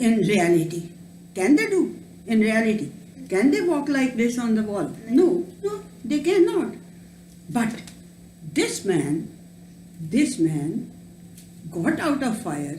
in reality. Can they do in reality? Can they walk like this on the wall? No, they cannot. But this man got out of fire,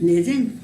blazing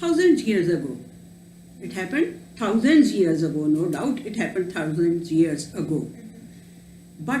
1000 years ago. It happened thousands years ago, no doubt it happened thousands years ago. But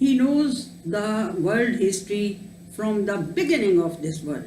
He knows the world history from the beginning of this world.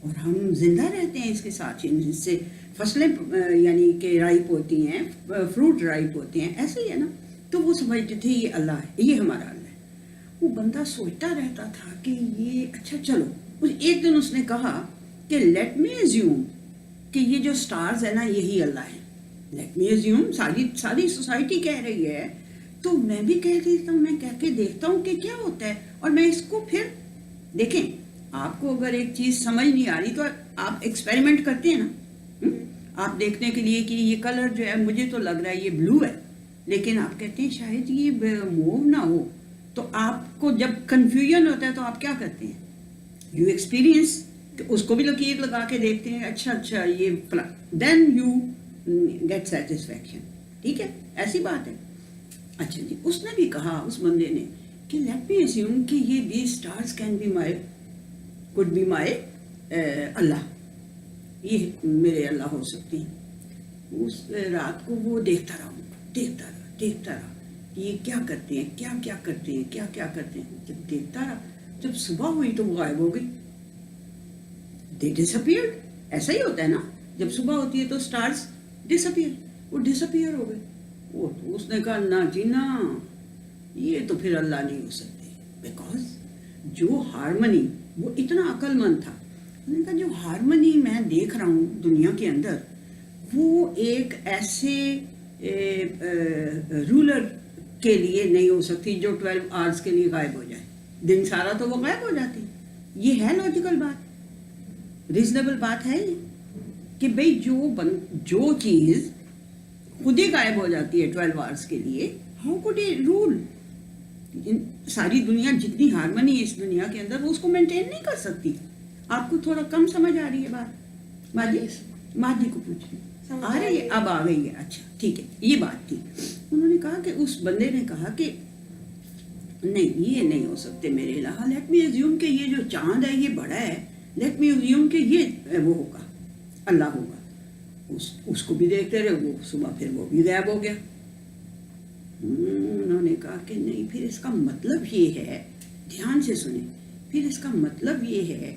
اور ہم زندہ رہتے ہیں اس کے ساتھ ہی، جس سے فصلیں یعنی کہ رائپ ہوتی ہیں، فروٹ رائپ ہوتے ہیں، ایسے ہی ہے نا. تو وہ سمجھتے تھے یہ اللہ ہے، یہ ہمارا اللہ ہے. وہ بندہ سوچتا رہتا تھا کہ یہ اچھا چلو. ایک دن اس نے کہا کہ لیٹ می ایزیوم کہ یہ جو سٹارز ہے نا یہی اللہ ہے. لیٹ می ایزیوم ساری سوسائٹی کہہ رہی ہے تو میں بھی کہہ دیتا ہوں، میں کہہ کے دیکھتا ہوں کہ کیا ہوتا ہے. اور میں اس کو پھر دیکھیں، آپ کو اگر ایک چیز سمجھ نہیں آ رہی تو آپ ایکسپیریمنٹ کرتے ہیں نا. آپ دیکھنے کے لیے کہ یہ کلر جو ہے مجھے تو لگ رہا ہے یہ بلو ہے، لیکن آپ کہتے ہیں شاید یہ موو نہ ہو. تو آپ کو جب کنفیوژن ہوتا ہے تو آپ کیا کرتے ہیں؟ یو ایکسپیرینس، اس کو بھی لکیر لگا کے دیکھتے ہیں، اچھا یہ دین یو گیٹ سیٹسفیکشن. ٹھیک ہے، ایسی بات ہے. اچھا جی، اس نے بھی کہا اس بندے نے کہ لیٹ می اسیوم کہ یہ the stars can be my could be my اللہ، یہ میرے اللہ ہو سکتے ہیں. اس رات کو وہ دیکھتا رہا کہ یہ کیا کرتے ہیں، کیا کرتے ہیں. جب دیکھتا رہا، جب صبح ہوئی تو وہ غائب ہو گئی. they disappeared. ایسا ہی ہوتا ہے نا، جب صبح ہوتی ہے تو اسٹارز وہ ڈسپیئر ہو گئے. اس نے کہا نہ جی نہ، یہ تو پھر اللہ نہیں ہو سکتے. بیکاز جو ہارمنی، وہ اتنا عقل مند تھا. انہوں نے کہا جو ہارمنی میں دیکھ رہا ہوں دنیا کے اندر، وہ ایک ایسے رولر کے لیے نہیں ہو سکتی جو 12 آورس کے لیے غائب ہو جائے. دن سارا تو وہ غائب ہو جاتی. یہ ہے لاجیکل بات، ریزنیبل بات ہے یہ کہ بھئی جو چیز خود ہی غائب ہو جاتی ہے 12 آورس کے لیے، ہاؤ کوڈ اے رول؟ ساری دنیا جتنی ہارمنی ہے اس دنیا کے اندر، وہ اس کو مینٹین نہیں کر سکتی. آپ کو تھوڑا کم سمجھ آ رہی ہے بات؟ ماجی کو پوچھیں، آ رہی ہے؟ اب آ گئی ہے. اچھا ٹھیک ہے، یہ بات تھی. انہوں نے کہا کہ اس بندے نے کہا کہ نہیں، یہ نہیں ہو سکتے میرے الہ. لیٹ می ایزیوم کہ یہ جو چاند ہے یہ بڑا ہے. لیٹ می ایزیوم کہ یہ وہ ہوگا، اللہ ہوگا. اس کو بھی دیکھتے رہے، وہ صبح پھر وہ بھی غائب ہو گیا. انہوں نے کہا کہ نہیں، پھر اس کا مطلب یہ ہے، دھیان سے سنیں، پھر اس کا مطلب یہ ہے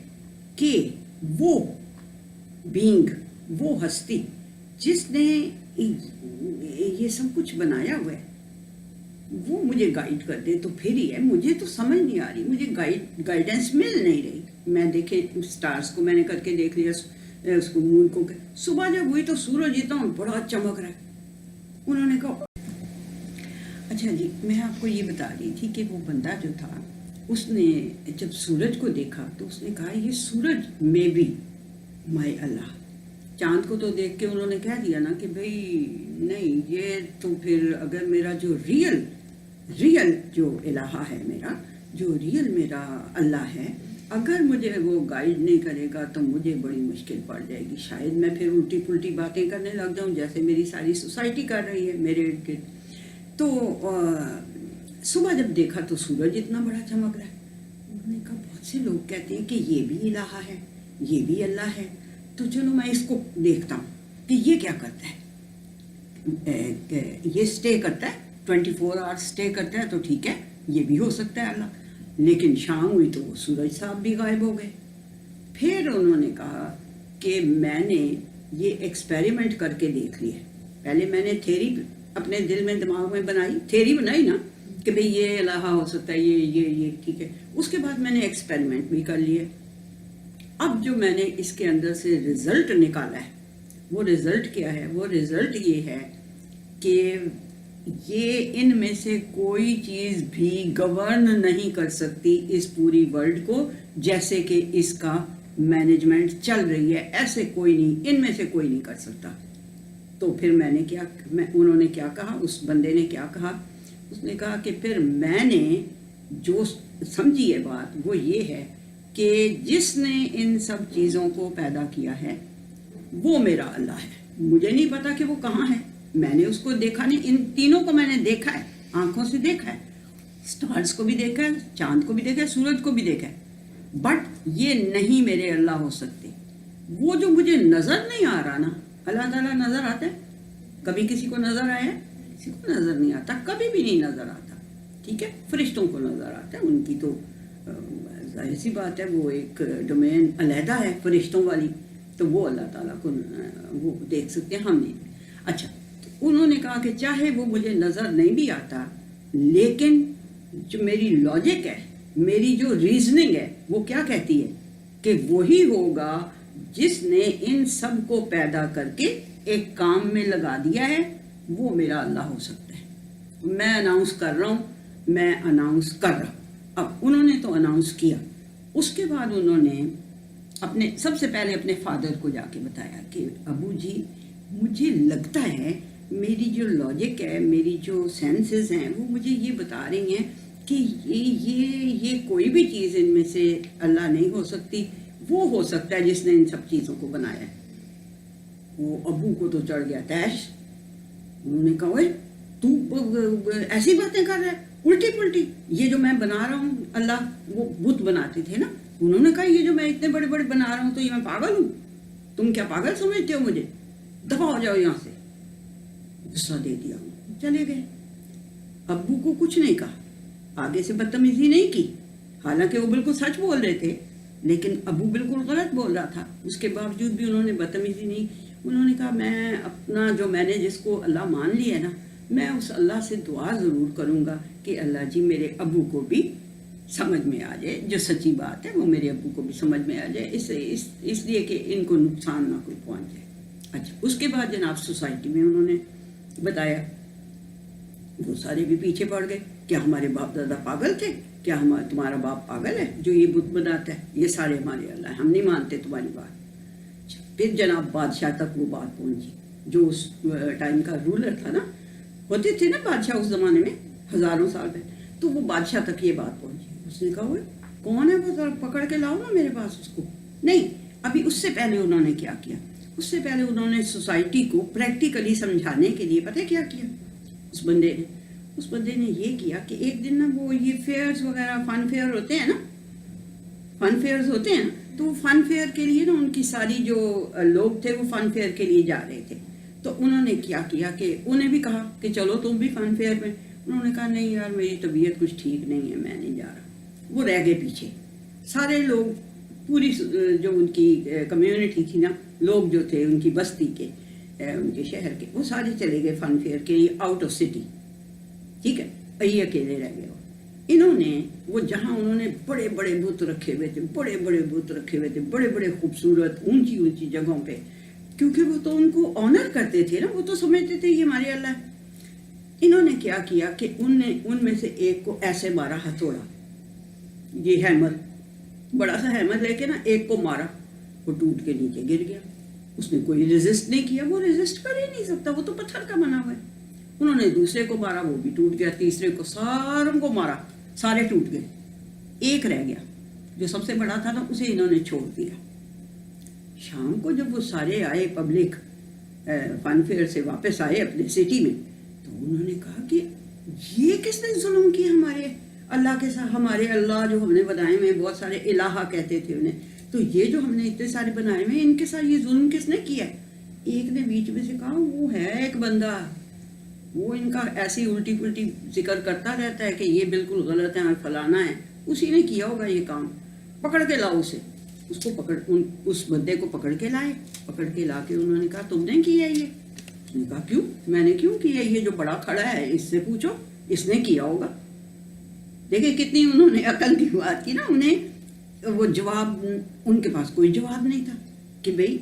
کہ وہ بینگ، وہ ہستی جس نے یہ سب کچھ بنایا ہوا ہے، وہ مجھے گائیڈ کر دے تو پھر ہی ہے. مجھے تو سمجھ نہیں آ رہی، مجھے گائیڈنس مل نہیں رہی. میں دیکھیں سٹارز کو میں نے کر کے دیکھ لیا، اس کو مون کو. صبح جب ہوئی تو سورج اتنا بڑا چمک رہا ہے. انہوں نے کہا اچھا جی، میں آپ کو یہ بتا رہی تھی کہ وہ بندہ جو تھا، اس نے جب سورج کو دیکھا تو اس نے کہا یہ سورج میں بھی مائی اللہ. چاند کو تو دیکھ کے انہوں نے کہہ دیا نا کہ بھئی نہیں، یہ تو پھر اگر میرا جو ریئل جو الہ ہے، میرا جو ریئل میرا اللہ ہے، اگر مجھے وہ گائیڈ نہیں کرے گا تو مجھے بڑی مشکل پڑ جائے گی. شاید میں پھر الٹی پلٹی باتیں کرنے لگ جاؤں جیسے میری ساری سوسائٹی کر رہی ہے میرے ارد گرد. تو صبح جب دیکھا تو سورج اتنا بڑا چمک رہا ہے. انہوں نے کہا بہت سے لوگ کہتے ہیں کہ یہ بھی الہ ہے، یہ بھی اللہ ہے، تو چلو میں اس کو دیکھتا ہوں کہ یہ کیا کرتا ہے. یہ سٹے کرتا ہے 24 آورس سٹے کرتا ہے تو ٹھیک ہے، یہ بھی ہو سکتا ہے اللہ. لیکن شام ہوئی تو وہ سورج صاحب بھی غائب ہو گئے. پھر انہوں نے کہا کہ میں نے یہ ایکسپیریمنٹ کر کے دیکھ لیا. پہلے میں نے تھیری اپنے دل میں دماغ میں تھیری بنائی نا کہ بھئی یہ الہ ہو سکتا ہے، یہ ٹھیک ہے. اس کے بعد میں نے ایکسپیریمنٹ بھی کر لیے. اب جو میں نے اس کے اندر سے رزلٹ نکالا ہے، وہ رزلٹ کیا ہے؟ وہ رزلٹ یہ ہے کہ یہ ان میں سے کوئی چیز بھی گورن نہیں کر سکتی اس پوری ورلڈ کو جیسے کہ اس کا مینجمنٹ چل رہی ہے. ایسے کوئی نہیں، ان میں سے کوئی نہیں کر سکتا. تو پھر انہوں نے کیا کہا، اس بندے نے کیا کہا؟ اس نے کہا کہ پھر میں نے جو سمجھی ہے بات وہ یہ ہے کہ جس نے ان سب چیزوں کو پیدا کیا ہے وہ میرا اللہ ہے. مجھے نہیں پتا کہ وہ کہاں ہے، میں نے اس کو دیکھا نہیں. ان تینوں کو میں نے دیکھا ہے، آنکھوں سے دیکھا ہے. سٹارز کو بھی دیکھا ہے، چاند کو بھی دیکھا ہے، سورج کو بھی دیکھا ہے. بٹ یہ نہیں میرے اللہ ہو سکتے. وہ جو مجھے نظر نہیں آ رہا نا، اللہ تعالیٰ نظر آتا ہے؟ کبھی کسی کو نظر آیا ہے؟ کسی کو نظر نہیں آتا، کبھی بھی نہیں نظر آتا. ٹھیک ہے، فرشتوں کو نظر آتا ہے، ان کی تو ظاہر سی بات ہے وہ ایک ڈومین علیحدہ ہے فرشتوں والی، تو وہ اللہ تعالیٰ کو وہ دیکھ سکتے ہیں، ہم نہیں۔ اچھا، تو انہوں نے کہا کہ چاہے وہ مجھے نظر نہیں بھی آتا، لیکن جو میری لاجک ہے، میری جو ریزننگ ہے، وہ کیا کہتی ہے کہ وہی ہوگا جس نے ان سب کو پیدا کر کے ایک کام میں لگا دیا ہے، وہ میرا اللہ ہو سکتا ہے۔ میں اناؤنس کر رہا ہوں، میں اناؤنس کر رہا ہوں۔ اب انہوں نے تو اناؤنس کیا، اس کے بعد انہوں نے سب سے پہلے اپنے فادر کو جا کے بتایا کہ ابو جی، مجھے لگتا ہے میری جو لاجک ہے، میری جو سینسز ہیں، وہ مجھے یہ بتا رہی ہیں کہ یہ کوئی بھی چیز ان میں سے اللہ نہیں ہو سکتی، وہ ہو سکتا ہے جس نے ان سب چیزوں کو بنایا ہے۔ وہ ابو کو تو چڑھ گیا تیش۔ انہوں نے کہا اوئے تو ایسی باتیں کر رہا ہے، الٹی پلٹی، یہ جو میں بنا رہا ہوں، اللہ وہ بت بناتے تھے نا، انہوں نے کہا یہ جو میں اتنے بڑے بڑے بنا رہا ہوں تو یہ میں پاگل ہوں، تم کیا پاگل سمجھتے ہو مجھے، دفع ہو جاؤ یہاں سے۔ غصہ دے دیا، چلے گئے۔ ابو کو کچھ نہیں کہا، آگے سے بدتمیزی نہیں کی، حالانکہ وہ بالکل سچ بول رہے تھے، لیکن ابو بالکل غلط بول رہا تھا، اس کے باوجود بھی انہوں نے بدتمیزی نہیں۔ انہوں نے کہا میں اپنا جو میں نے جس کو اللہ مان لیا ہے نا، میں اس اللہ سے دعا ضرور کروں گا کہ اللہ جی میرے ابو کو بھی سمجھ میں آ جائے، جو سچی بات ہے وہ میرے ابو کو بھی سمجھ میں آ جائے، اس لیے کہ ان کو نقصان نہ کوئی پہنچ جائے۔ اچھا، اس کے بعد جناب سوسائٹی میں انہوں نے بتایا، وہ سارے بھی پیچھے پڑ گئے، کیا ہمارے باپ دادا پاگل تھے؟ کیا تمہارا باپ پاگل ہے جو یہ بت بناتا ہے؟ یہ سارے ہمارے اللہ ہیں، ہم نہیں مانتے تمہاری بات۔ پھر جناب بادشاہ تک وہ بات پہنچی، جو اس ٹائم کا رولر تھا نا، ہوتے تھے نا بادشاہ اس زمانے میں ہزاروں سال پہلے، تو وہ بادشاہ تک یہ بات پہنچی۔ اس نے کہا وہ کون ہے، وہ ذرا پکڑ کے لاؤ نا میرے پاس اس کو۔ نہیں، ابھی اس سے پہلے انہوں نے کیا کیا، اس سے پہلے انہوں نے سوسائٹی کو پریکٹیکلی سمجھانے کے لیے پتہ کیا کیا اس بندے نے یہ کیا کہ ایک دن نا وہ یہ فیئرز وغیرہ، فن فیئر ہوتے ہیں نا، فن فیئرز ہوتے ہیں نا، تو فن فیئر کے لیے نا ان کی ساری جو لوگ تھے وہ فن فیئر کے لیے جا رہے تھے، تو انہوں نے کیا کیا کہ انہیں بھی کہا کہ چلو تم بھی فن فیئر میں۔ انہوں نے کہا نہیں یار میری طبیعت کچھ ٹھیک نہیں ہے، میں نہیں جا رہا۔ وہ رہ گئے پیچھے، سارے لوگ، پوری جو ان کی کمیونٹی تھی نا، لوگ جو تھے ان کی بستی کے، ان کے شہر کے، وہ سارے چلے گئے فن فیئر کے لیے آؤٹ آف سٹی، ٹھیک ہے، یہ اکیلے رہ گئے۔ انہوں نے وہ جہاں انہوں نے بڑے بڑے بت رکھے ہوئے تھے، بڑے بڑے خوبصورت اونچی اونچی جگہوں پہ، کیونکہ وہ تو ان کو آنر کرتے تھے نا، وہ تو سمجھتے تھے یہ ہمارے اللہ ہے۔ انہوں نے کیا کیا کہ ان میں سے ایک کو ایسے مارا ہتھوڑا، یہ ہیمر، بڑا سا ہیمر لے کے نا ایک کو مارا، وہ ٹوٹ کے نیچے گر گیا۔ اس نے کوئی ریزسٹ نہیں کیا، وہ ریزسٹ کر ہی نہیں سکتا، وہ تو پتھر کا بنا ہوا ہے۔ انہوں نے دوسرے کو مارا، وہ بھی ٹوٹ گیا، تیسرے کو، ساروں کو مارا، سارے ٹوٹ گئے، ایک رہ گیا جو سب سے بڑا تھا نا، اسے انہوں نے چھوڑ دیا۔ شام کو جب وہ سارے آئے پبلک فن فیئر سے واپس آئے اپنے سٹی میں، تو انہوں نے کہا کہ یہ کس نے ظلم کیا ہمارے اللہ کے ساتھ، ہمارے اللہ جو ہم نے بنائے ہوئے، بہت سارے الہ کہتے تھے انہیں، تو یہ جو ہم نے اتنے سارے بنائے ہوئے ان کے ساتھ یہ ظلم کس نے کیا ہے؟ ایک نے بیچ میں سے کہا وہ ہے ایک بندہ، وہ ان کا ایسی الٹی پلٹی ذکر کرتا رہتا ہے کہ یہ بالکل غلط ہے اور فلانا ہے، اسی نے کیا ہوگا یہ کام، پکڑ کے لاؤ اسے۔ اس کو اس بندے کو پکڑ کے لائے، پکڑ کے لا کے انہوں نے کہا تم نے کیا یہ؟ اس نے کہا کیوں، میں نے کیوں کیا، یہ جو بڑا کھڑا ہے اس سے پوچھو، اس نے کیا ہوگا۔ دیکھیں کتنی انہوں نے عقل کی بات کی نا، انہیں وہ جواب، ان کے پاس کوئی جواب نہیں تھا کہ بھئی،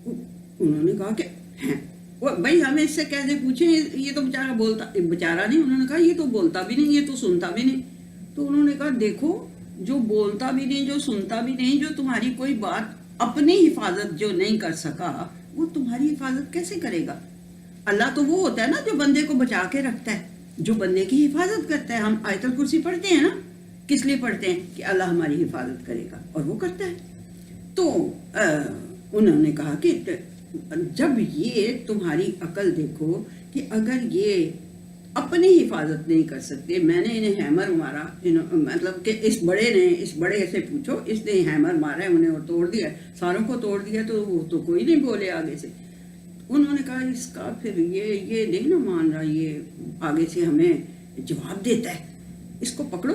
انہوں نے کہا کہ ہیں بھائی ہمیں اس سے کیسے پوچھیں، یہ تو بیچارہ بولتا، بیچارہ نہیں، انہوں نے کہا یہ تو بولتا بھی نہیں، یہ تو سنتا بھی نہیں۔ تو انہوں نے کہا دیکھو، جو بولتا بھی نہیں، جو سنتا بھی نہیں، جو تمہاری کوئی بات اپنی حفاظت جو نہیں کر سکا، وہ تمہاری حفاظت کیسے کرے گا؟ اللہ تو وہ ہوتا ہے نا جو بندے کو بچا کے رکھتا ہے، جو بندے کی حفاظت کرتا ہے۔ ہم آیت الکرسی پڑھتے ہیں نا، کس لیے پڑھتے ہیں؟ کہ اللہ ہماری حفاظت کرے گا، اور وہ کرتا ہے۔ تو انہوں نے کہا کہ جب یہ تمہاری عقل دیکھو کہ اگر یہ اپنی حفاظت نہیں کر سکتے، میں نے انہیں ہیمر مارا، مطلب کہ اس بڑے سے پوچھو، اس نے ہیمر مارا ہے انہیں اور توڑ دیا، ساروں کو توڑ دیا، تو وہ تو کوئی نہیں بولے آگے سے۔ انہوں نے کہا اس کا پھر یہ نہیں نا مان رہا، یہ آگے سے ہمیں جواب دیتا ہے، اس کو پکڑو،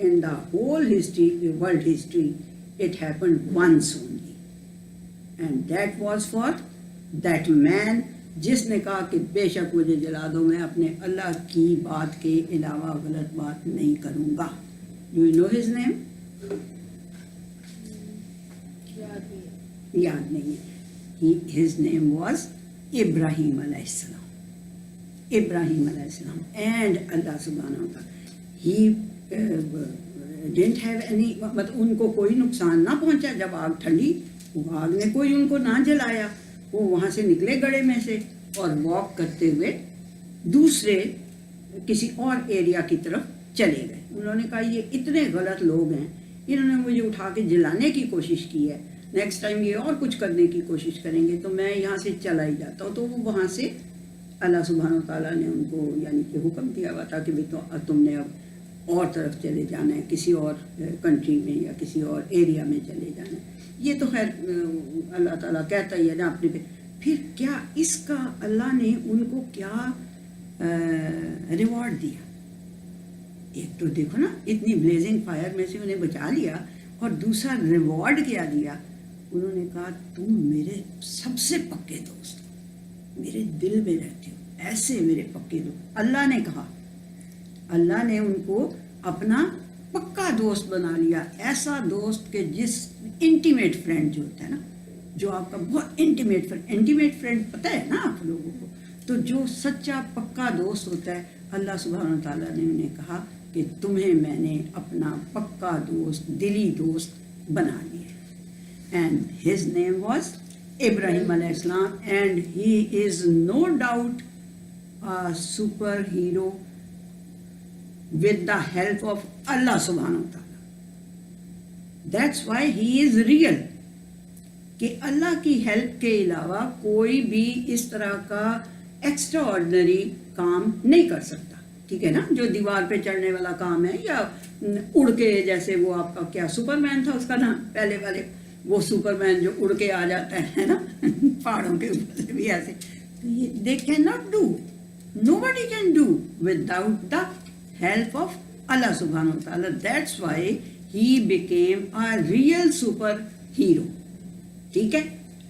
in the whole history, world history, it happened once only, and that was for that man جس نے کہا کہ بے شک مجھے جلا دو، میں اپنے اللہ کی بات کے علاوہ غلط بات نہیں کروں گا. Do you know his name? یاد نہیں ہے. یاد نہیں ہے. ہز نیم واز ابراہیم علیہ السلام. ابراہیم علیہ السلام. اینڈ اللہ سبحانہ وتعالی ہی ڈنٹ ہیو اینی، مطلب ان کو کوئی نقصان نہ پہنچا جب آگ ٹھنڈی. وہ آگ نے کوئی ان کو نہ جلایا. وہ وہاں سے نکلے گڑھے میں سے اور واک کرتے ہوئے دوسرے کسی اور ایریا کی طرف چلے گئے. انہوں نے کہا یہ اتنے غلط لوگ ہیں، انہوں نے مجھے اٹھا کے جلانے کی کوشش کی ہے، نیکسٹ ٹائم یہ اور کچھ کرنے کی کوشش کریں گے تو میں یہاں سے چلا ہی جاتا ہوں. تو وہ وہاں سے اللہ سبحانہ و تعالیٰ نے ان کو یعنی کہ حکم دیا ہوا تھا کہ تم نے اب اور طرف چلے جانا ہے، کسی اور کنٹری میں یا کسی اور ایریا میں چلے جانا ہے. یہ تو خیر اللہ تعالیٰ کہتا ہی ہے نا اپنے پہ. پھر کیا اس کا اللہ نے ان کو کیا ریوارڈ دیا؟ ایک تو دیکھو نا، اتنی بلیزنگ فائر میں سے انہیں بچا لیا، اور دوسرا ریوارڈ کیا دیا. انہوں نے کہا تم میرے سب سے پکے دوست، میرے دل میں رہتے ہو، ایسے میرے پکے دوست. اللہ نے کہا، اللہ نے ان کو اپنا پکا دوست بنا لیا. ایسا دوست کہ جس انٹیمیٹ فرینڈ جو ہوتا ہے نا، جو آپ کا بہت انٹیمیٹ فرینڈ پتہ ہے نا آپ لوگوں کو، تو جو سچا پکا دوست ہوتا ہے، اللہ سبحانہ و تعالیٰ نے انہیں کہا کہ تمہیں میں نے اپنا پکا دوست، دلی دوست بنا لیا. اینڈ ہز نیم واز ابراہیم علیہ السلام. And he is no doubt a superhero with the help of Allah subhanahu wa ta'ala. That's why he is real. کہ اللہ کی ہیلپ کے علاوہ کوئی بھی اس طرح کا ایکسٹرا آرڈنری کام نہیں کر سکتا. ٹھیک ہے نا، جو دیوار پہ چڑھنے والا کام ہے یا اڑ کے، جیسے وہ آپ کا کیا سپر مین تھا اس کا نام پہلے والے، وہ سپر مین جو اڑ کے آ جاتا ہے نا پہاڑوں کے اوپر سے بھی ایسے، تو یہ they cannot do. Nobody can do without the help of Allah subhanahu wa ta'ala. That's why he became a real superhero. ٹھیک ہے.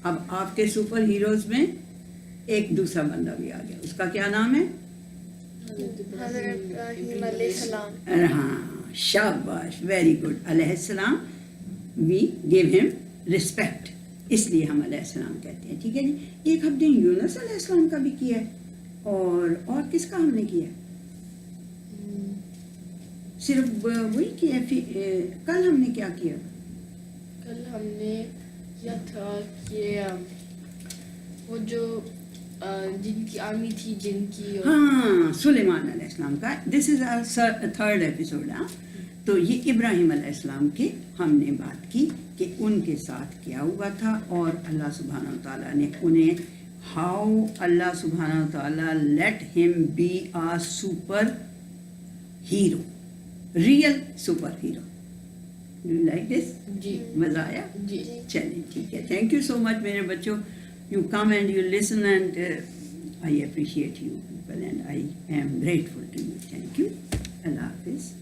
اب آپ کے سپر ہیروز میں ایک دوسرا بندہ بھی آ گیا. اس کا کیا نام ہے؟ حضرت ابراہیم علیہ السلام. ہاں، شاباش، ویری گڈ. علیہ السلام. وی گیو ہم رسپیکٹ، اس لیے ہم علیہ السلام کہتے ہیں. ٹھیک ہے جی. ایک ہم نے یونس علیہ السلام کا بھی کیا ہے، اور کس کا ہم نے کیا؟ صرف وہی کیا. کل ہم نے کیا کیا؟ کل ہم نے کیا تھا کہ وہ جو جن کی آرمی تھی، جن کی، ہاں، سلیمان علیہ السلام کا. دس از آور تھرڈ ایپیسوڈ. تو یہ ابراہیم علیہ السلام کی ہم نے بات کی کہ ان کے ساتھ کیا ہوا تھا، اور اللہ سبحانہ و تعالیٰ نے انہیں ہاؤ اللہ سبحانہ و تعالیٰ let him be a super hero, real super hero. You like this? جی مزہ آیا؟ جی. چلیں ٹھیک ہے. تھینک یو سو مچ میرے بچوں. You come and you listen and I appreciate you people and I am grateful to you. Thank you. اللہ حافظ.